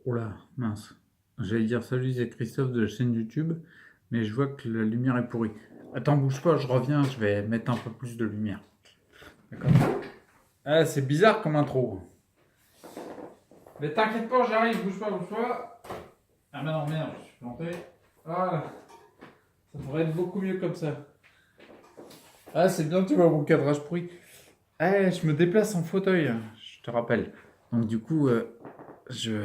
Oh là, mince. J'allais dire salut, c'est Christophe de la chaîne YouTube, mais je vois que la lumière est pourrie. Attends, bouge pas, je reviens, je vais mettre un peu plus de lumière. D'accord. Ah, c'est bizarre comme intro. Mais t'inquiète pas, j'arrive, bouge pas, bouge pas. Ah, mais non, merde, je suis planté. Voilà, ça devrait être beaucoup mieux comme ça. Ah, c'est bien, tu vois mon cadrage pourri. Ah, je me déplace en fauteuil, je te rappelle. Donc, du coup, je,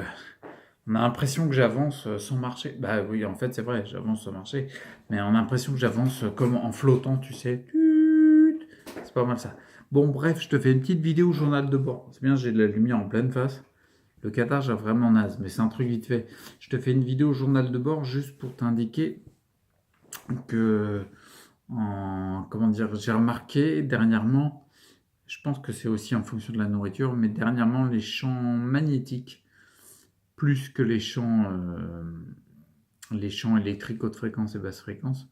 on a l'impression que j'avance sans marcher. Bah oui, en fait, c'est vrai, j'avance sans marcher. Mais on a l'impression que j'avance comme en flottant, tu sais. Tut. C'est pas mal ça. Bon, bref, je te fais une petite vidéo journal de bord. C'est bien, j'ai de la lumière en pleine face. Le Qatar, j'ai vraiment naze, mais c'est un truc vite fait. Je te fais une vidéo journal de bord juste pour t'indiquer que, comment dire, j'ai remarqué dernièrement, je pense que c'est aussi en fonction de la nourriture, mais dernièrement, les champs magnétiques, plus que les champs électriques haute fréquence et basse fréquence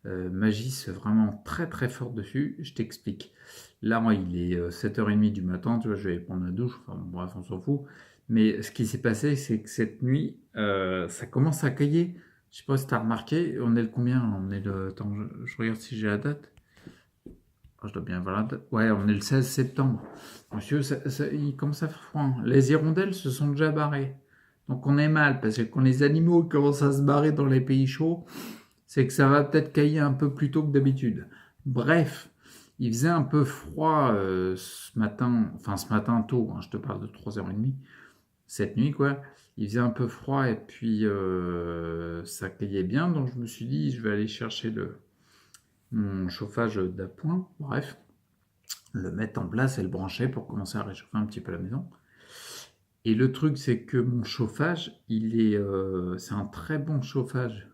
m'agissent vraiment très très fort dessus. Je t'explique. Là, moi, il est 7h30 du matin, tu vois, je vais aller prendre la douche, enfin bref, on s'en fout. Mais ce qui s'est passé, c'est que cette nuit, ça commence à cailler. Je sais pas si tu as remarqué, on est le combien? On est le. Attends, je regarde si j'ai la date. Oh, je dois bien avoir la date. Ouais, on est le 16 septembre. Monsieur, il commence à faire froid, hein. Les hirondelles se sont déjà barrées. Donc on est mal, parce que quand les animaux commencent à se barrer dans les pays chauds, c'est que ça va peut-être cailler un peu plus tôt que d'habitude. Bref, il faisait un peu froid ce matin, enfin ce matin tôt, hein, je te parle de 3h30, cette nuit quoi. Il faisait un peu froid et puis ça caillait bien, donc je me suis dit je vais aller chercher mon chauffage d'appoint, bref, le mettre en place et le brancher pour commencer à réchauffer un petit peu la maison. Et le truc c'est que mon chauffage, c'est un très bon chauffage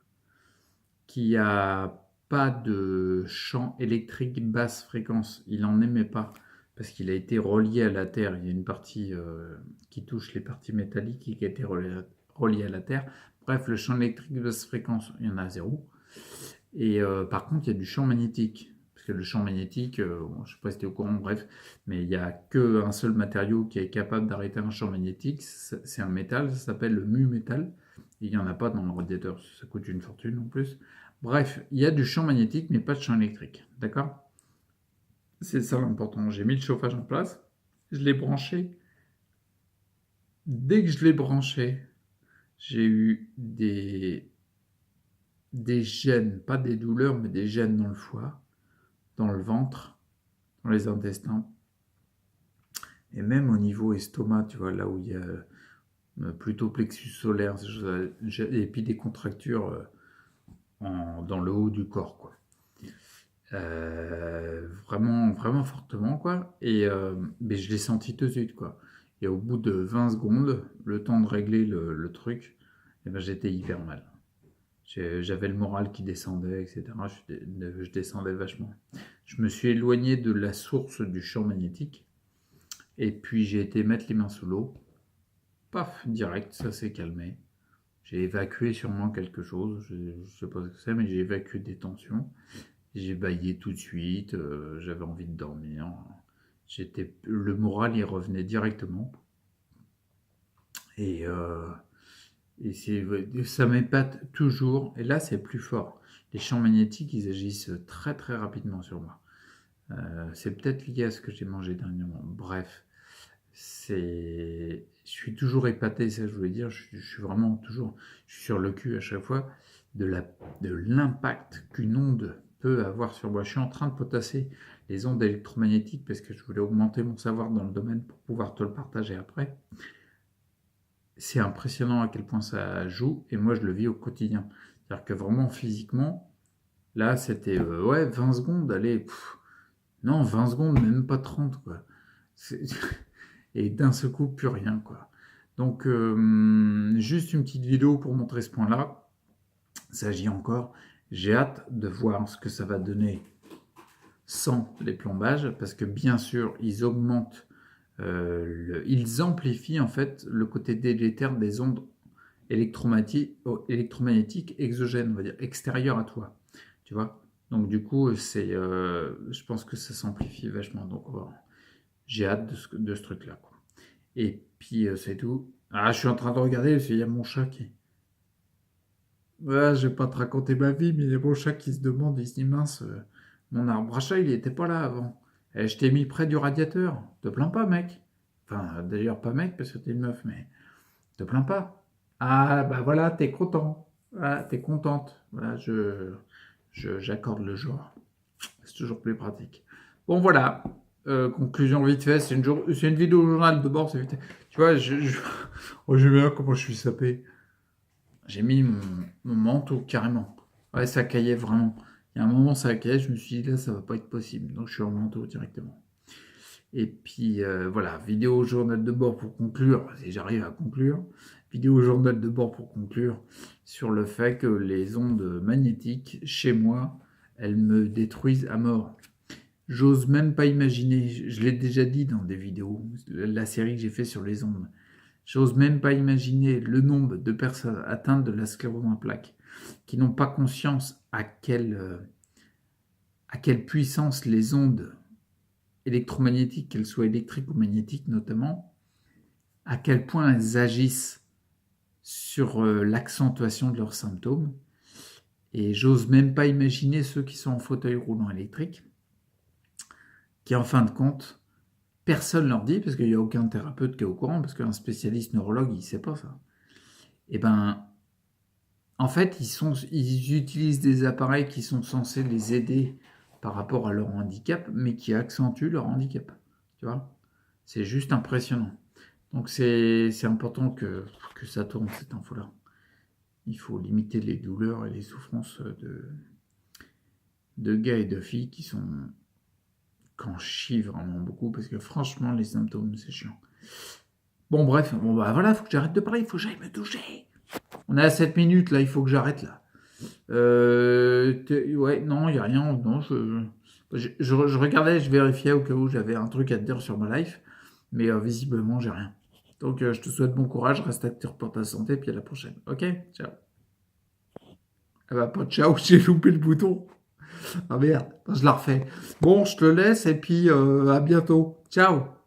qui a pas de champ électrique basse fréquence. Il n'en émet pas parce qu'il a été relié à la Terre. Il y a une partie qui touche les parties métalliques et qui a été reliée à la Terre. Bref, le champ électrique basse fréquence, il y en a zéro. Et par contre, il y a du champ magnétique. Parce que le champ magnétique, bon, je ne sais pas si tu es au courant, bref, mais il n'y a qu'un seul matériau qui est capable d'arrêter un champ magnétique. C'est un métal, ça s'appelle le mu-métal. Il n'y en a pas dans le radiateur, ça coûte une fortune en plus. Bref, il y a du champ magnétique, mais pas de champ électrique. D'accord? C'est ça l'important. J'ai mis le chauffage en place, je l'ai branché. Dès que je l'ai branché, j'ai eu des gènes, pas des douleurs, mais des gènes dans le foie, dans le ventre, dans les intestins, et même au niveau estomac, tu vois, là où il y a plutôt plexus solaire, et puis des contractures dans le haut du corps, quoi. Vraiment, vraiment fortement, quoi. Et mais je l'ai senti tout de suite, quoi. Et au bout de 20 secondes, le temps de régler le truc, et ben, j'étais hyper mal. J'avais le moral qui descendait, etc. Je descendais vachement. Je me suis éloigné de la source du champ magnétique. Et puis j'ai été mettre les mains sous l'eau. Paf, direct, ça s'est calmé. J'ai évacué sûrement quelque chose. Je ne sais pas ce que c'est, mais j'ai évacué des tensions. J'ai baillé tout de suite, j'avais envie de dormir. Le moral y revenait directement. Et, euh, ça m'épate toujours. Et là, c'est plus fort. Les champs magnétiques, ils agissent très très rapidement sur moi. C'est peut-être lié à ce que j'ai mangé dernièrement. Bref, je suis toujours épaté, ça je voulais dire. Je suis vraiment toujours, je suis sur le cul à chaque fois de l'impact qu'une onde peut avoir sur moi. Je suis en train de potasser les ondes électromagnétiques parce que je voulais augmenter mon savoir dans le domaine pour pouvoir te le partager après. C'est impressionnant à quel point ça joue et moi je le vis au quotidien. C'est-à-dire que vraiment physiquement, là c'était ouais 20 secondes, allez, non 20 secondes, même pas 30 quoi. Et d'un seul coup plus rien quoi. Donc juste une petite vidéo pour montrer ce point-là. Ça agit encore. J'ai hâte de voir ce que ça va donner sans les plombages parce que bien sûr ils augmentent, ils amplifient en fait le côté délétère des ondes électromagnétiques exogènes, on va dire extérieures à toi, tu vois. Donc du coup je pense que ça s'amplifie vachement. Donc voilà. J'ai hâte de ce truc-là, quoi. Et puis c'est tout. Ah, je suis en train de regarder, parce qu'il y a mon chat qui... Ouais, je vais pas te raconter ma vie, mais il y a mon chat qui se demande, il se dit, mince, mon arbre à chat, il était pas là avant. Et je t'ai mis près du radiateur. Te plains pas, mec. Enfin, d'ailleurs, pas mec, parce que t'es une meuf, mais te plains pas. Ah, bah voilà, t'es content. Ah, t'es contente. Voilà, j'accorde le genre. C'est toujours plus pratique. Bon, voilà. Conclusion vite fait, c'est une vidéo journal de bord, c'est vite. Tu vois, oh, j'aime bien comment je suis sapé. J'ai mis mon manteau carrément. Ouais, ça caillait vraiment. Il y a un moment, ça caillait, je me suis dit là, ça va pas être possible. Donc je suis en manteau directement. Et puis voilà, vidéo journal de bord pour conclure, si j'arrive à conclure. Vidéo journal de bord pour conclure sur le fait que les ondes magnétiques, chez moi, elles me détruisent à mort. J'ose même pas imaginer, je l'ai déjà dit dans des vidéos, la série que j'ai fait sur les ondes. J'ose même pas imaginer le nombre de personnes atteintes de la sclérose en plaques qui n'ont pas conscience à quelle puissance les ondes électromagnétiques, qu'elles soient électriques ou magnétiques notamment, à quel point elles agissent sur l'accentuation de leurs symptômes. Et j'ose même pas imaginer ceux qui sont en fauteuil roulant électrique, qui en fin de compte, personne leur dit, parce qu'il n'y a aucun thérapeute qui est au courant, parce qu'un spécialiste neurologue, il ne sait pas ça. Et ben, en fait, ils utilisent des appareils qui sont censés les aider par rapport à leur handicap, mais qui accentuent leur handicap. Tu vois? C'est juste impressionnant. Donc c'est important que ça tourne, cette info-là. Il faut limiter les douleurs et les souffrances de gars et de filles qui en chient vraiment beaucoup, parce que franchement, les symptômes, c'est chiant. Bon, bref, bon, bah voilà, faut que j'arrête de parler, il faut que j'aille me toucher. On est à 7 minutes, là, il faut que j'arrête, là. Ouais, non, il n'y a rien. Non, je regardais, je vérifiais au cas où j'avais un truc à te dire sur ma life, mais visiblement, j'ai rien. Donc, je te souhaite bon courage, reste acteur pour ta santé, puis à la prochaine. Ok? Ciao. Ah bah, pas de ciao, j'ai loupé le bouton. Ah merde, je la refais. Bon, je te laisse, et puis à bientôt. Ciao!